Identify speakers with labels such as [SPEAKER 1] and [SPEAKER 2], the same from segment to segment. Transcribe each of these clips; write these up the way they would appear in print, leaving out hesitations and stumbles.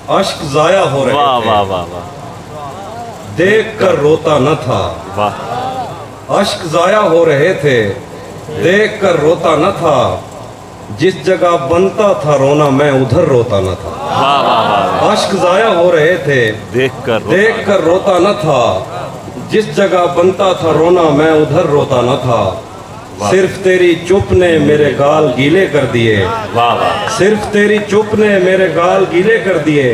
[SPEAKER 1] अश्क जाया हो रहे
[SPEAKER 2] वाह
[SPEAKER 1] थे,
[SPEAKER 2] वाह वाह वाह
[SPEAKER 1] देख कर रोता न था।
[SPEAKER 2] वाह
[SPEAKER 1] अश्क जाया हो रहे थे, देख कर रोता न था। जिस जगह बनता था रोना मैं उधर रोता न था।
[SPEAKER 2] वाह वाह वाह
[SPEAKER 1] अश्क जाया हो रहे थे,
[SPEAKER 2] देख कर
[SPEAKER 1] रोता न था। जिस जगह बनता था रोना मैं उधर रोता न था। सिर्फ तेरी चुप ने मेरे गाल गीले कर दिए,
[SPEAKER 2] वाह वाह
[SPEAKER 1] सिर्फ तेरी चुप ने मेरे गाल गीले कर दिए।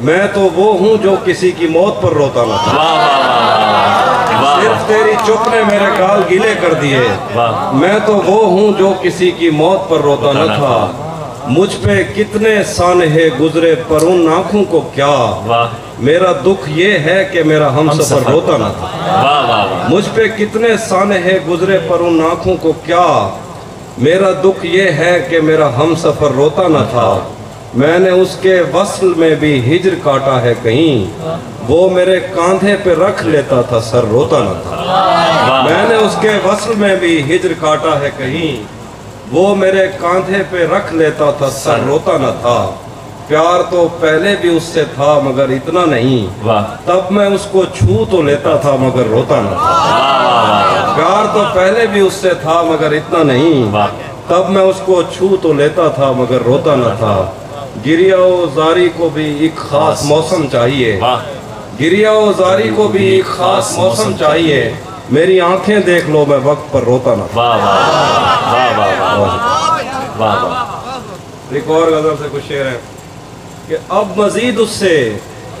[SPEAKER 1] मैं तो वो हूँ जो किसी की मौत पर रोता न था।
[SPEAKER 2] वाह वाह
[SPEAKER 1] सिर्फ तेरी चुप ने मेरे गाल गीले कर दिए।
[SPEAKER 2] वाह
[SPEAKER 1] मैं तो वो हूँ जो किसी की मौत पर रोता न था। मुझ पे कितने सानहे गुजरे पर उन आँखों को क्या।
[SPEAKER 2] वाह
[SPEAKER 1] मेरा दुख ये है कि मेरा हमसफर रोता न था।
[SPEAKER 2] वाह वाह
[SPEAKER 1] मुझ पे कितने सानहे गुजरे पर उन आँखों को क्या। मेरा दुख ये है कि मेरा हमसफर रोता न था। मैंने उसके वस्ल में भी हिज्र काटा है कहीं, वो मेरे कांधे पे रख लेता था सर रोता न था। मैंने उसके वस्ल में भी हिज्र काटा है कहीं, वो मेरे कांधे पे रख लेता था सर रोता न था। प्यार तो पहले भी उससे था मगर इतना नहीं,
[SPEAKER 2] वाह
[SPEAKER 1] तब मैं उसको छू तो लेता था मगर रोता न था। प्यार तो पहले भी उससे था मगर इतना नहीं,
[SPEAKER 2] वाह
[SPEAKER 1] तब मैं उसको छू तो लेता था मगर रोता न था। गिरिया ओ जारी को भी एक खास मौसम चाहिए,
[SPEAKER 2] वाह
[SPEAKER 1] गिरिया ओ जारी को भी एक खास मौसम चाहिए। मेरी आंखें देख लो मैं वक्त पर रोता न था।
[SPEAKER 2] वाह वाह वाह वाह वाह वाह
[SPEAKER 1] एक और गजल से कुछ शेर है कि अब मजीद उससे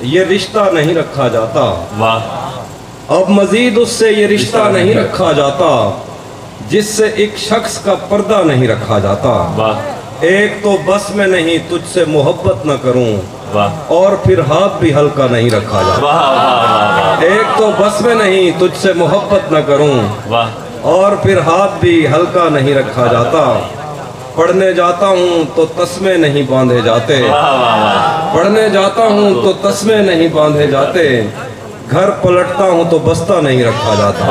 [SPEAKER 1] ये रिश्ता नहीं रखा जाता,
[SPEAKER 2] वाह
[SPEAKER 1] अब मजीद उससे ये रिश्ता नहीं रखा जाता, जिससे एक शख्स का पर्दा नहीं रखा जाता।
[SPEAKER 2] वाह
[SPEAKER 1] एक तो बस में नहीं तुझसे मोहब्बत न करूं,
[SPEAKER 2] वाह
[SPEAKER 1] और फिर हाथ भी हल्का नहीं रखा जाता।
[SPEAKER 2] वाह वाह
[SPEAKER 1] एक तो बस में नहीं तुझसे मोहब्बत न करूं,
[SPEAKER 2] वाह
[SPEAKER 1] और फिर हाथ भी हल्का नहीं रखा जाता। पढ़ने जाता हूँ तो तस्मे नहीं बांधे जाते, पढ़ने जाता हूँ तो तस्मे नहीं बांधे जाते। घर पलटता हूँ तो बस्ता नहीं रखा जाता।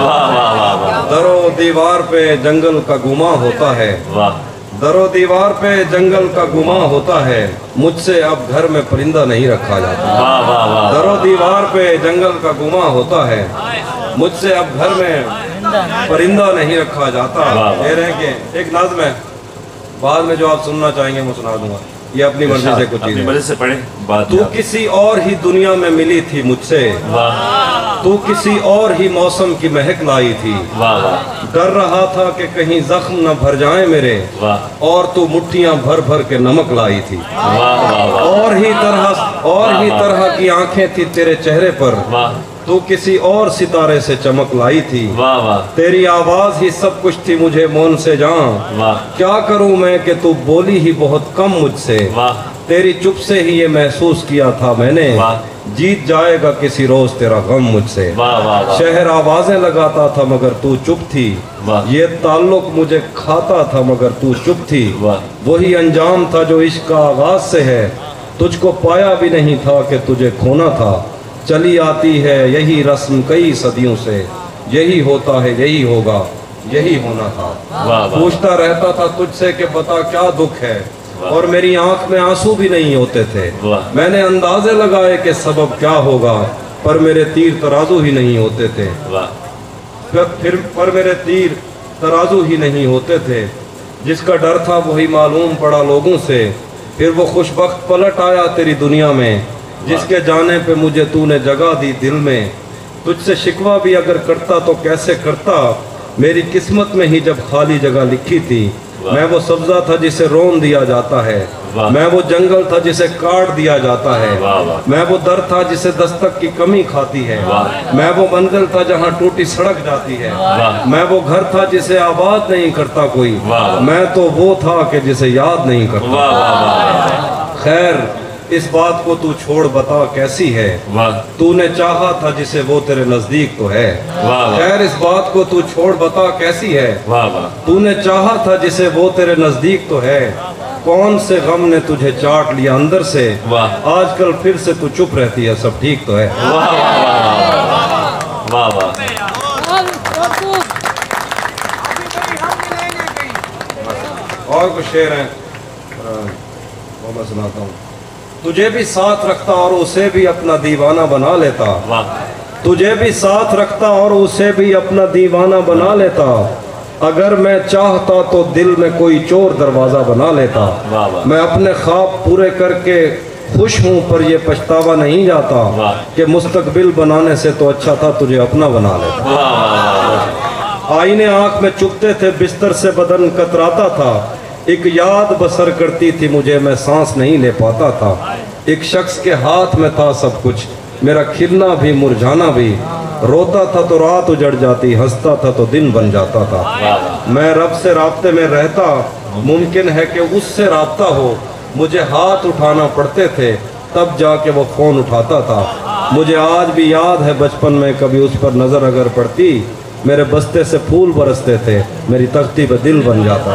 [SPEAKER 1] दरो दीवार पे जंगल का गुमा होता है, दरो दीवार पे जंगल का गुमा होता है। मुझसे अब घर में परिंदा नहीं रखा जाता। दरो दीवार पे जंगल का गुमा होता है, मुझसे अब घर में परिंदा नहीं रखा जाता। कह रहे हैं कि एक नज़्म है, बाद में जो आप सुनना चाहेंगे मैं सुना दूंगा। ये अपनी मर्जी से कुछ
[SPEAKER 2] अपनी मर्जी से पढ़े।
[SPEAKER 1] तू किसी और ही दुनिया में मिली थी मुझसे, तू किसी और ही मौसम की महक लाई थी। डर रहा था कि कहीं जख्म न भर जाए मेरे, और तू मुट्ठियां भर भर के नमक लाई थी। और ही तरह की आंखें थी तेरे चेहरे पर, तू किसी और सितारे से चमक लाई थी। तेरी आवाज ही सब कुछ थी मुझे मौन से जान, क्या करूं मैं कि तू बोली ही बहुत कम मुझसे। तेरी चुप से ही ये महसूस किया था मैंने, जीत जाएगा किसी रोज तेरा गम मुझसे। शहर आवाजें लगाता था मगर तू चुप थी, ये ताल्लुक मुझे खाता था मगर तू चुप थी। वही अंजाम था जो इश्क का आगाज से है, तुझको पाया भी नहीं था कि तुझे खोना था। चली आती है यही रस्म कई सदियों से, यही होता है यही होगा यही होना था। पूछता रहता था तुझसे कि बता क्या दुख है, और मेरी आंख में आंसू भी नहीं होते थे। मैंने अंदाजे लगाए कि सबब क्या होगा, पर मेरे तीर तराजू ही नहीं होते थे। पर मेरे तीर तराजू ही नहीं होते थे। जिसका डर था वही मालूम पड़ा लोगों से, फिर वो खुशबख्त पलट आया तेरी दुनिया में, जिसके जाने पे मुझे तूने जगह दी दिल में। तुझसे शिकवा भी अगर करता तो कैसे करता, मेरी किस्मत में ही जब खाली जगह लिखी थी। मैं वो सब्जा था जिसे रोन दिया जाता है, मैं वो जंगल था जिसे काट दिया जाता है, मैं वो दर था जिसे दस्तक की कमी खाती है, मैं वो मंजिल था जहाँ टूटी सड़क जाती है, मैं वो घर था जिसे आबाद नहीं करता कोई, मैं तो वो था कि जिसे याद नहीं करता। खैर इस बात को तू छोड़ बता कैसी है, तूने चाहा था जिसे वो तेरे नजदीक तो है। खैर इस बात को तू छोड़ बता कैसी है, तूने चाहा था जिसे वो तेरे नजदीक तो है। कौन से गम ने तुझे चाट लिया अंदर से, आजकल फिर से तू चुप रहती है सब ठीक तो है। और कुछ शेर हैं वो मैं सुनाता हूँ। तुझे भी साथ रखता और उसे भी अपना दीवाना बना लेता, तुझे भी साथ रखता और उसे भी अपना दीवाना बना लेता। अगर मैं चाहता तो दिल में कोई चोर दरवाजा बना लेता। मैं अपने ख्वाब पूरे करके खुश हूँ पर ये पछतावा नहीं जाता कि मुस्तकबिल बनाने से तो अच्छा था तुझे अपना बना लेता। आईने आंख में चुभते थे, बिस्तर से बदन कतराता था। एक याद बसर करती थी मुझे, मैं सांस नहीं ले पाता था। एक शख्स के हाथ में था सब कुछ, मेरा खिलना भी मुरझाना भी। रोता था तो रात उजड़ जाती, हंसता था तो दिन बन जाता था। मैं रब से राब्ते में रहता, मुमकिन है कि उससे राब्ता हो। मुझे हाथ उठाना पड़ते थे तब जाके वो फ़ोन उठाता था। मुझे आज भी याद है बचपन में कभी उस पर नज़र अगर पड़ती, मेरे बस्ते से फूल बरसते थे, मेरी तख्ती पर दिल बन जाता।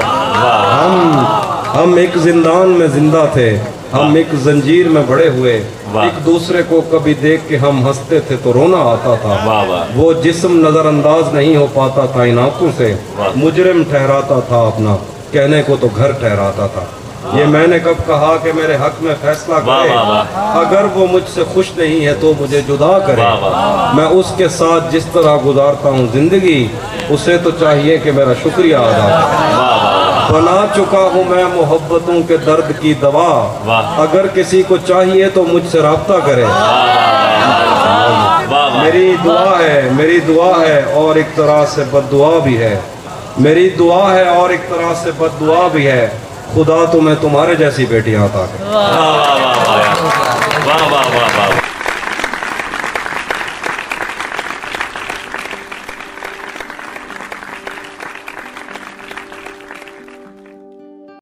[SPEAKER 1] हम एक जिंदान में जिंदा थे, हम एक जंजीर में बड़े हुए। एक दूसरे को कभी देख के हम हंसते थे तो रोना आता था। वो जिस्म नजरअंदाज नहीं हो पाता था इन आंखों से, मुजरिम ठहराता था अपना, कहने को तो घर ठहराता था। ये मैंने कब कहा कि मेरे हक में फैसला करे, अगर वो मुझसे खुश नहीं है तो मुझे जुदा करे। मैं उसके साथ जिस तरह गुजारता हूँ जिंदगी, उसे तो चाहिए कि मेरा शुक्रिया अदा करे। बना चुका हूँ मैं मोहब्बतों के दर्द की दवा, अगर किसी को चाहिए तो मुझसे राब्ता करे। मेरी दुआ है और एक तरह से बद्दुआ भी है, मेरी दुआ है और एक तरह से बद्दुआ भी है। खुदा तुम्हें तुम्हारे जैसी बेटियां अता करे।
[SPEAKER 2] वाह वाह वाह वाह वाह वाह।